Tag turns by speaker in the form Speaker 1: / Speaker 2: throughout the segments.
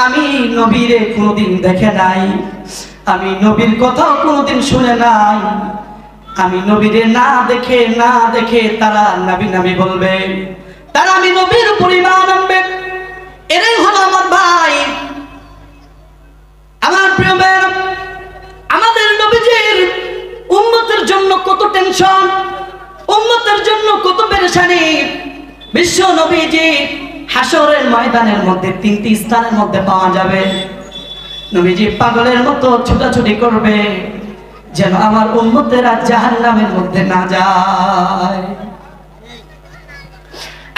Speaker 1: আমি নবীরে কোনোদিন দেখে নাই, আমি নবীর কথাও কোনোদিন শুনে নাই। আমি নবীরে না দেখে তারা নবী নবী বলবে, তারা আমি নবীর উপর ঈমান আনবে। এরাই হলো আমার ভাই, আমার প্রিয় ভাই। আমাদের নবীজির উম্মতের জন্য কত টেনশন, উম্মতের জন্য কত পেরেশানি। বিশ্ব নবীজি হাসরের ময়দানের মধ্যে তিনটি স্থানের মধ্যে পাওয়া যাবে। নবীজি পাগলের মতো ছোটাছুটি করবে যেন আমার উম্মতেরা জাহান্নামের মধ্যে না যায়।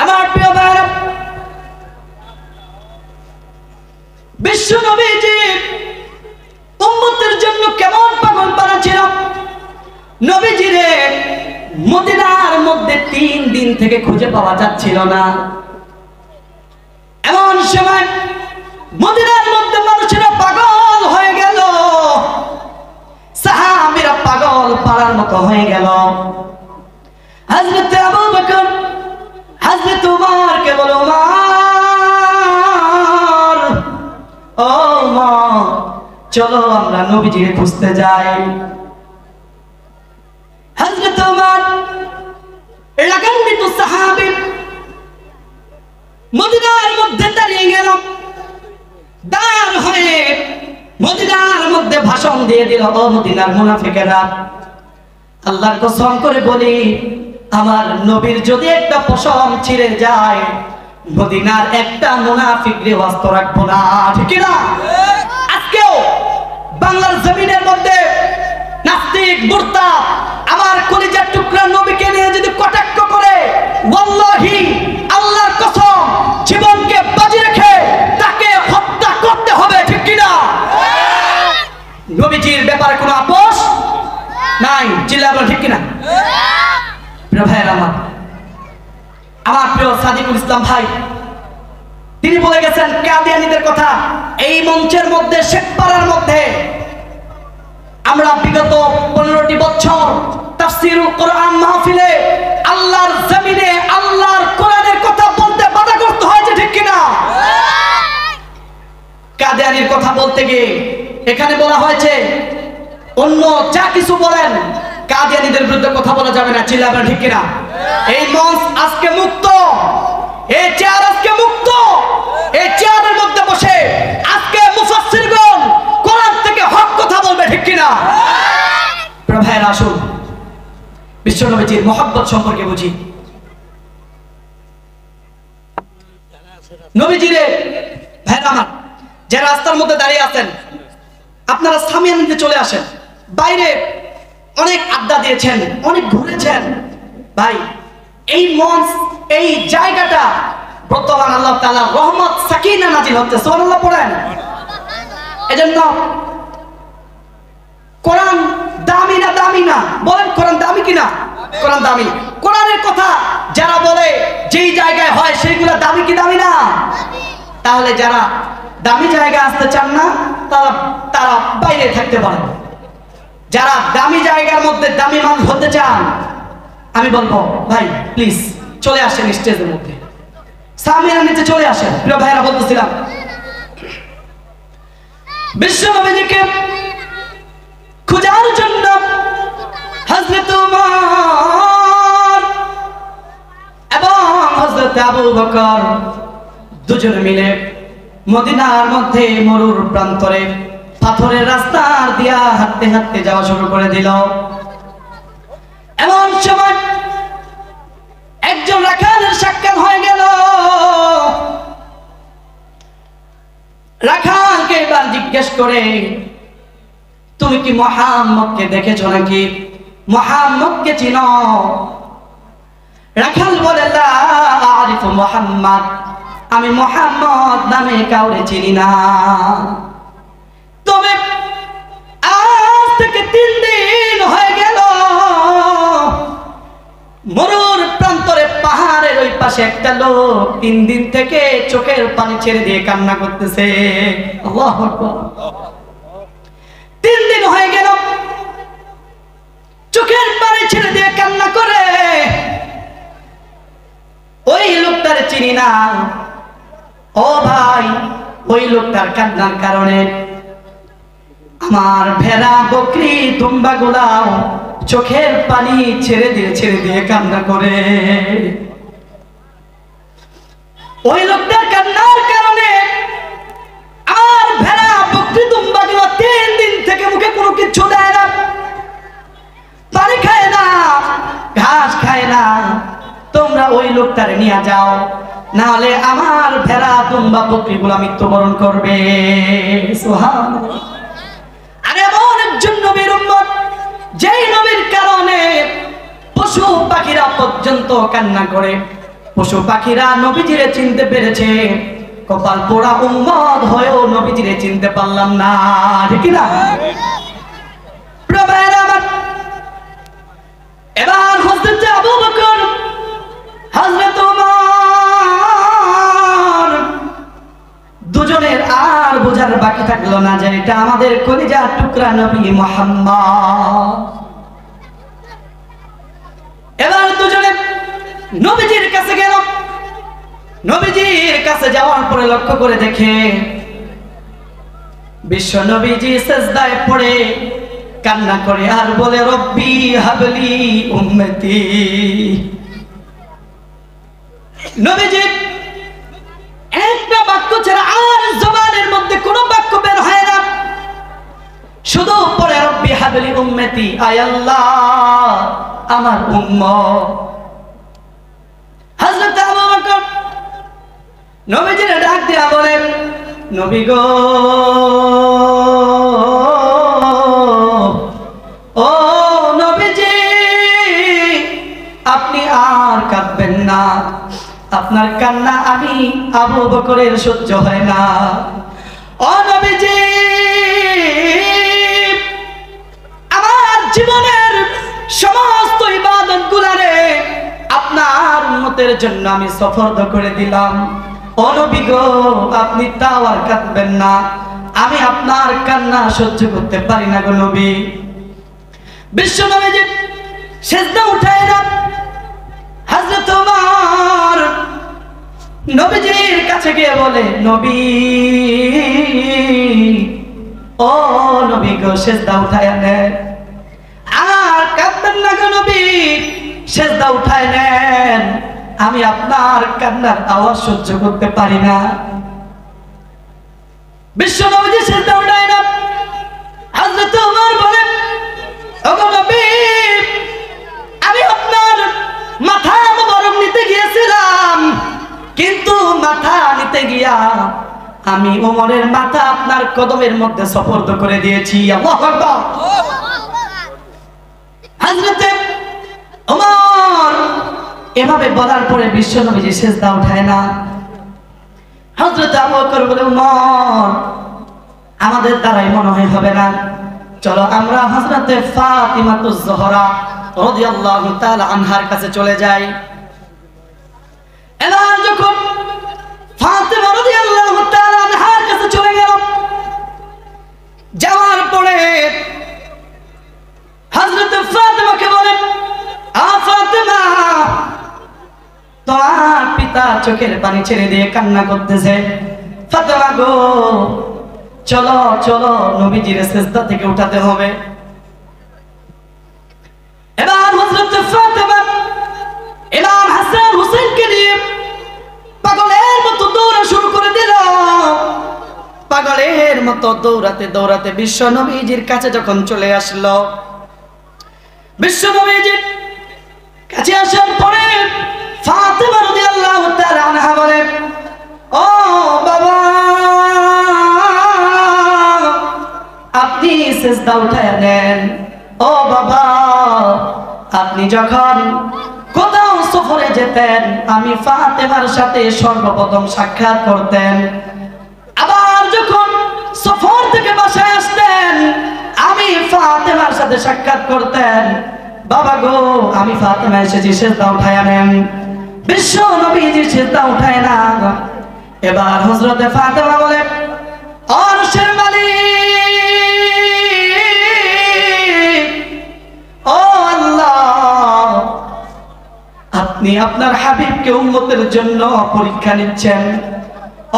Speaker 1: আমার প্রিয় ভাইরা, বিশ্ব নবীজি উম্মতের জন্য কেমন পাগল পারা ছিল। নবীজিরে মদিনার মধ্যে 3 দিন থেকে খুঁজে পাওয়া যাচ্ছিল না। এমন সময় মদিনার মধ্যে মানুষেরা পাগল হয়ে গেল, সাহাবীরা পাগল পারার মতো হয়ে গেল। হযরত আবু বকর হযরত উমর কে বলো, উমর ও উমর, চলো আমরা নবীজিকে খুঁজতে যাই। হযরত উমর লাগান্বিত সাহাবী মদিনার মধ্যে দাঁড়িয়ে গেল, দাঁড় হয়ে মদিনার মধ্যে ভাষণ দিয়ে দিল, ও মদিনার মুনাফিকেরা, আল্লাহর কসম করে বলি, আমার নবীর যদি একটা পশম ছিঁড়ে যায়, মদিনার একটা মুনাফিকরে ওয়াস্ত রাখবো না। ঠিক না? আজকেও বাংলার জমিনের মধ্যে নাস্তিক মুরতাদ আমার কলিজার টুকরা নবীকে নিয়ে যদি কটাক্ষ করে, ওয়াল্লাহি আল্লাহর কসম জীবনকে বাজি রেখে তাকে হত্যা করতে হবে। ঠিক কি না? নবীজির ব্যাপারে কোনো আপোষ নাই। চিল্লাবেন ঠিক কি না? প্রিয় ভাইয়েরা, আমার প্রিয় সাদিকুল ইসলাম ভাই, তিনি বলে গেছেন কাদিয়ানীদের কথা। এই মঞ্চের মধ্যে, শেখপাড়ার মধ্যে আমরা বিগত 15টি বছর তাফসীরুল কোরআন মাহফিলে আল্লাহর জমিনে আল্লাহর কোরআনের কথা বলতে বাধাগ্রস্ত হয়েছে। ঠিক কি না? কাদিয়ানীর কথা বলতে গিয়ে এখানে বলা হয়েছে, অন্য যা কিছু বলেন, কাদিয়ানীদের বিরুদ্ধে কথা বলা যাবে না। চিল্লাবেন ঠিক কি না? এই মঞ্চ আজকে মুক্ত, এই চেয়ার আজকে মুক্ত। এই চেয়ারের মধ্যে বসে আজকে মুফাসসিরগণ কোরআন থেকে হক কথা বলবে। ঠিক কি না? প্রিয় ভাইরা, আসুন বিশ্বনবীজির মহব্বত সম্পর্কে বুঝি। নবীজিরে ভাইরা আমার, যারা রাস্তার মধ্যে দাঁড়িয়ে আছেন, আপনারা সামিয়া নিতে চলে আসেন। বাইরে অনেক আড্ডা দিয়েছেন, অনেক ঘুরেছেন। ভাই, এই মঞ্চ, এই জায়গাটা বর্তমান আল্লাহ তাআলা রহমত সাকিনা নাজিল হচ্ছে। সুবহানাল্লাহ পড়েন। এজন্য কোরআন দামি না দামি না? বলেন কোরআন দামি কিনা? কোরআন দামি। কোরআনের কথা যারা বলে যেই জায়গায় হয় সেইগুলো দামি কি দামি না? তাহলে যারা দামি জায়গায় আসতে চান না, তারা বাইরে থাকতে পারেন। যারা দামি জায়গার মধ্যে দামি মানুষ হতে চান, আমি বলবো ভাই প্লিজ চলে আসেন স্টেজের মধ্যে, সামিয়ার নিচে চলে আসেন। প্রিয় ভাইরা, বলতেছিলাম বিশ্ব নবীজিকে খোঁজার জন্য হযরত উমর এবং হযরত আবু বকর দুজনে মিলে মদিনার মধ্যে মরুর প্রান্তরে পাথরের রাস্তা দিয়া হাঁটতে হাঁটতে যাওয়া শুরু করে দিল। এমন সময় একজন রাখালের সাক্ষাৎ হয়ে গেল। রাখালকে এবার জিজ্ঞেস করে, তুমি কি মুহাম্মদকে দেখেছো নাকি? মুহাম্মদকে চিনো? রাখাল বলে, লা আরিফু মুহাম্মদ, আমি মুহাম্মদ নামে কাউরে চিনি না। তবে আজ থেকে 3 দিন হয়ে গেল মরুর প্রান্তরে পাহাড়ের ওই পাশে একটা লোক 3 দিন থেকে চোখের পানি ছেড়ে দিয়ে কান্না করতেছে। আল্লাহু আকবার। 3 দিন হয়ে গেল চোখের পানি ছেড়ে দিয়ে কান্না করে। ওই লোকটারে চিনি না। ও ভাই, ওই লোকটার কান্নার কারণে আমার ভেড়া বকরি দুম্বা গুলাও চোখের পানি ছেড়ে দিয়ে কান্না করে। ওই লোকটার কান্নার কারণে আর ভেড়া বকরি দুম্বা গুলো 3 দিন থেকে মুখে কোনো কিছু দেয় না, পানি খায় না, ঘাস খায় না। তোমরা ওই লোকটারে নিয়ে যাও, না হলে আমার ভেড়া দুম্বা বকরিগুলো মৃত্যুবরণ করবে। সুবহানাল্লাহ। আরে এমন একজন নবীর উম্মত, যেই নবীর কারণে পশু পাখিরা পর্যন্ত কান্না করে। পশু পাখিরা নবীজিরে চিনতে পেরেছে, কপাল পোড়া উম্মত হয়েও নবীজিরে চিনতে পারলাম না, ঠিক না? এবার হযরত আবু বকর, হযরত ওমর দুজনের আর বোঝার বাকি থাকলো না যে এটা আমাদের কলিজার টুকরা নবী মুহাম্মদ। এবার দুজনে নবীজির কাছে গেল। নবীজির কাছে যাওয়ার পরে লক্ষ্য করে দেখে বিশ্ব নবীজি সিজদায় পড়ে কান্না করে আর বলে, রব্বি হাবলি উম্মতি। নবীজি একটা বাক্য ছাড়া আর জবানের মধ্যে কোনো বাক্য বের হয় না, শুধু পড়ে রব্বি হাবলি উম্মতি, আয় আল্লাহ আমার উম্মত। হযরত আবু বকর নবীজির ডাক দিয়া বলে, নবী গো, ও নবীজি, আপনি আর কাঁদবেন না। আপনার কান্না আমি আবু বকরের সহ্য হয় না। ও নবীজি, আমার জীবনের সমস্ত ইবাদত গুলারে আপনার উম্মতের জন্য আমি সফরদ করে দিলাম। ও নবী গো, আপনি তাও আর কাঁদবেন না। আমি আপনার কান্না সহ্য করতে পারি না গো নবী। বিশ্ব নবীজি সিজদা উঠায় না। হযরত ওমর নবীজির কাছে গিয়ে বলে, নবী, ও নবী গো, সিজদা উঠায় নেন, আর কাঁদবেন না গো নবী, সিজদা উঠায় নেন, আমি আপনার কান্নার আওয়াজ সহ্য করতে পারি না। বিশ্ব নবীজি সিজদা উঠায় না। হযরত ওমর বলে, ওগো নবী, আমি আপনার মাথা মোবারক নিতে গিয়েছিলাম, কিন্তু মাথা নিতে গিয়া আমি ওমরের মাথা আপনার কদমের মধ্যে সুপর্দ করে দিয়েছি। আল্লাহু আকবার। হযরত ওমর এভাবে বলার পরে বিশ্ব নবীজি সিজদা উঠায় না। হযরত আবু বকর বলে, ওমর, আমাদের দ্বারাই মনে হয় হবে না, চলো আমরা হযরতে ফাতিমাতুজ জোহরা রাদিয়াল্লাহু তাআলা আনহার কাছে চলে যাই। এবার যখন ফাতিমা রাদিয়াল্লাহু তাআলা আনহার কাছে চলে গেল, যাওয়ার পরে হযরত ফাতিমাকে বলেন, আ ফাতিমা, তোমার পিতা চোখের পানি ছেড়ে দিয়ে কান্না করতেছে। ফাতিমা গো, চলো চলো, নবীজির সিজদা থেকে উঠাতে হবে। এবার হযরত ফাতিমা ইমাম হাসান হুসাইনকে নিয়ে পাগলের মতো দৌড়া শুরু করে দিল। পাগলের মতো দৌড়াতে দৌড়াতে বিশ্ব নবীজির কাছে যখন চলে আসলো, বিশ্ব নবীজির কাছে আসার পরে ফাতিমা রাদিয়াল্লাহু তাআলা আনহা বলে, ও বাবা, আপনি সিজদা উঠায় নেন। ও বাবা, আপনি যখন কোথাও সফরে যেতেন, আমি ফাতেমার সাথে সর্বপ্রথম সাক্ষাৎ করতেন। আবার যখন সফর থেকে বাসায় আসতেন, আমি ফাতেমার সাথে সাক্ষাৎ করতেন। বাবা গো, আমি ফাতেমা এসেছি, সিজদা উঠায় নেন। বিশ্ব নবীজি সিজদা উঠায় না। এবার হযরতে ফাতেমা বলে, আরশের মালিক, ও আল্লাহ, আপনি আপনার হাবিবকে উম্মতের জন্য পরীক্ষা নিচ্ছেন।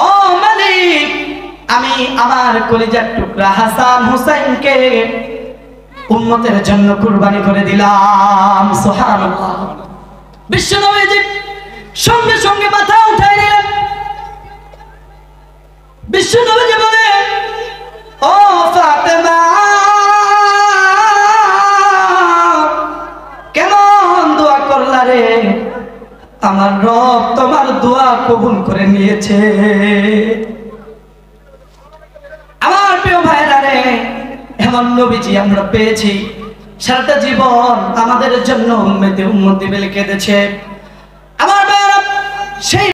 Speaker 1: ও মালিক, আমি আমার কলিজার টুকরা হাসান হুসাইনকে উম্মতের জন্য কুরবানি করে দিলাম। সুবহানাল্লাহ। বিশ্বনবীজি সঙ্গে সঙ্গে মাথা উঠাই নিলেন। বিশ্বনবীজি বলে, ও ফাতেমা, কেমন দোয়া করলা রে? আমার রব তোমার দোয়া কবুল করে নিয়েছে। আমার প্রিয় ভাইরা রে, এমন নবীজি আমরা পেয়েছি, সারাটা জীবন আমাদের জন্য উম্মতে উম্মতি বলে কেঁদেছে। আমার ভাইরা, সেই